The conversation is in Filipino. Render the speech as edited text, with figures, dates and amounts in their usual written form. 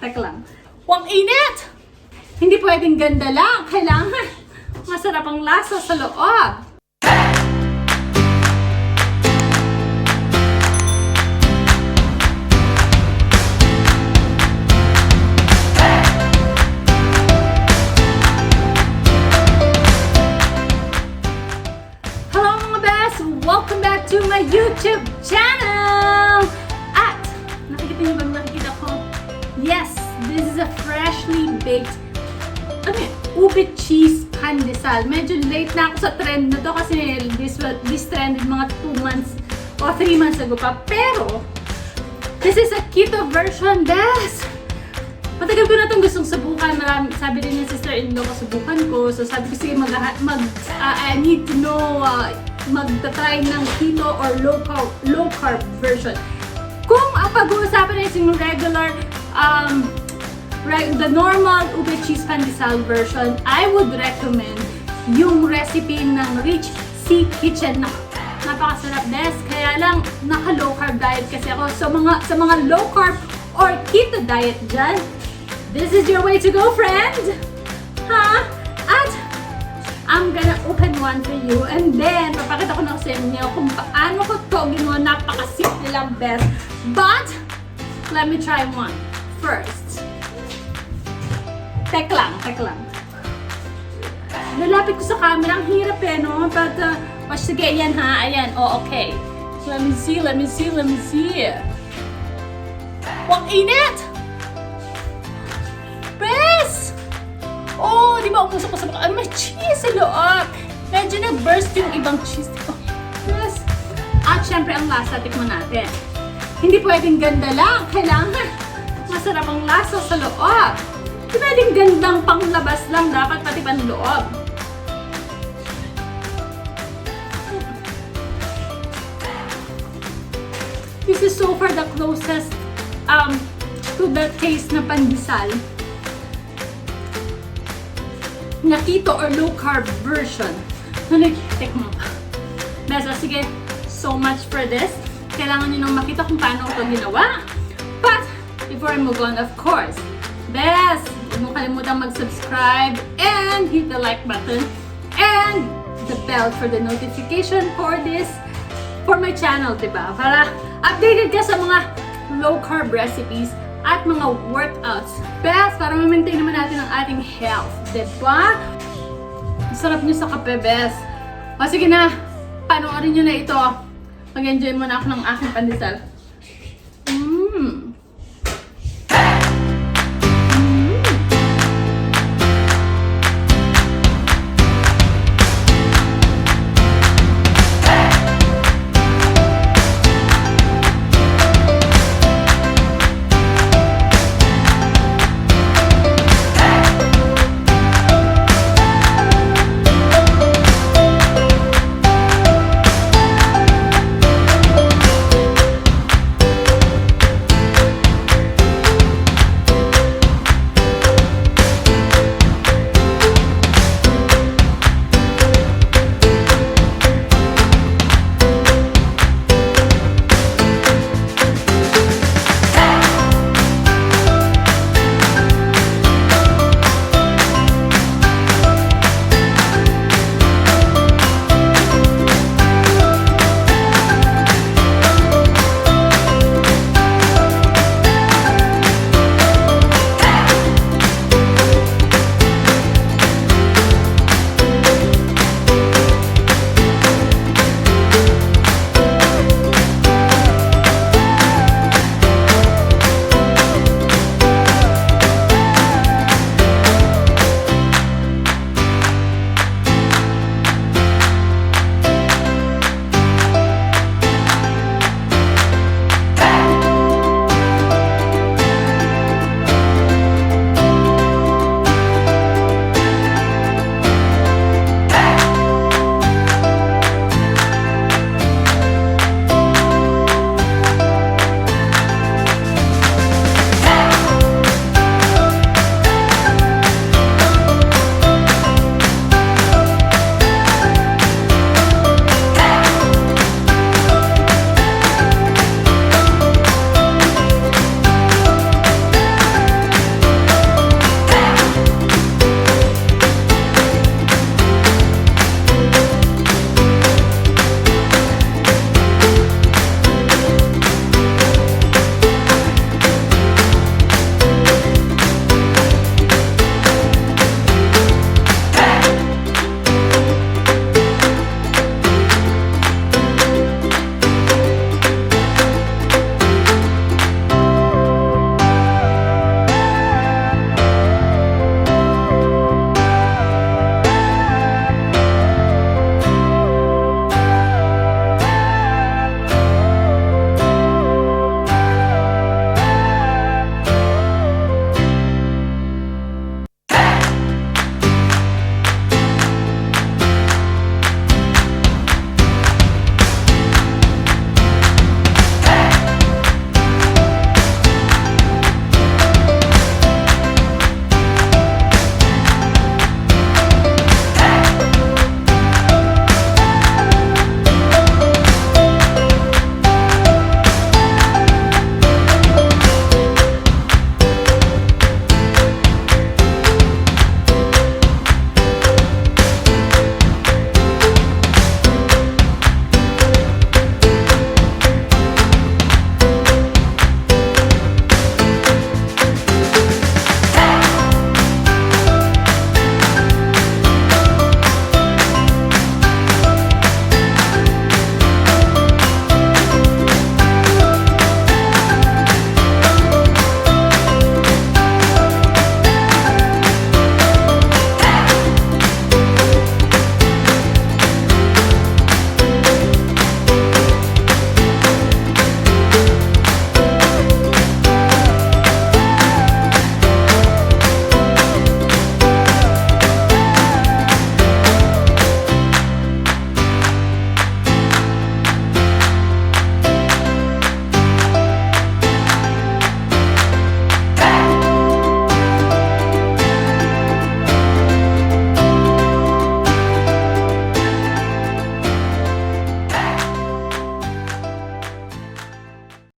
tek lang. Huwag init! Hindi pwedeng ganda lang. Kailangan masarap ang lasa sa loob. Welcome back to my YouTube channel! At, nakikita niyo ba nakikita ko? Yes, this is a freshly baked ube cheese pandesal. Medyo late na ako sa trend na to kasi this trended mga 2 months o 3 months ago pa. Pero, this is a keto version, guys! Matagal ko na itong gustong subukan. Sabi din ng sister-in-law ko, subukan ko. So sabi ko, sige, I need to know magta-try ng keto or low carb version. Kung ang pag-uusapan is yung regular, the normal ube cheese pandesal version, I would recommend yung recipe ng Rich Sea Kitchen. Napakasarap, best. Kaya lang, naka-low carb diet kasi ako. So sa mga low carb or keto diet dyan, this is your way to go, friend! Ha? At I'm gonna open one for you and then papakita ko na sa inyo kung paano ko to ginawa. Napakasimple lang, best. But, let me try one first. Tek lang. Nalapit ko sa camera, ang hirap eh, no? But, sige, ayan ha, ayan. Oh, okay. So, let me see. Huwag init! Best! Oh, di ba umusok ko sa baka? May cheese sa loob. Medyo nag-burst yung ibang cheese. Oh, yes. At syempre ang lasa, tikman natin. Hindi pwedeng ganda lang. Kailangan masarap ang lasa sa loob. Hindi pwedeng gandang panglabas lang. Dapat pati panloob. This is so far the closest to the taste na pandesal na keto or low carb version. Nag-take mo pa. Besa, sige, so much for this. Kailangan nyo nang makita kung paano ito ginawa. But, before I move on, of course, best, huwag mo kalimutang mag-subscribe and hit the like button and the bell for the notification for my channel, diba? Para updated ka sa mga low carb recipes at mga workouts. Best, para ma-maintain naman natin ang ating health. Diba? Sarap nyo sa kape, best. O sige na, panoorin nyo na ito. Mag-enjoy muna ako ng aking pandesal.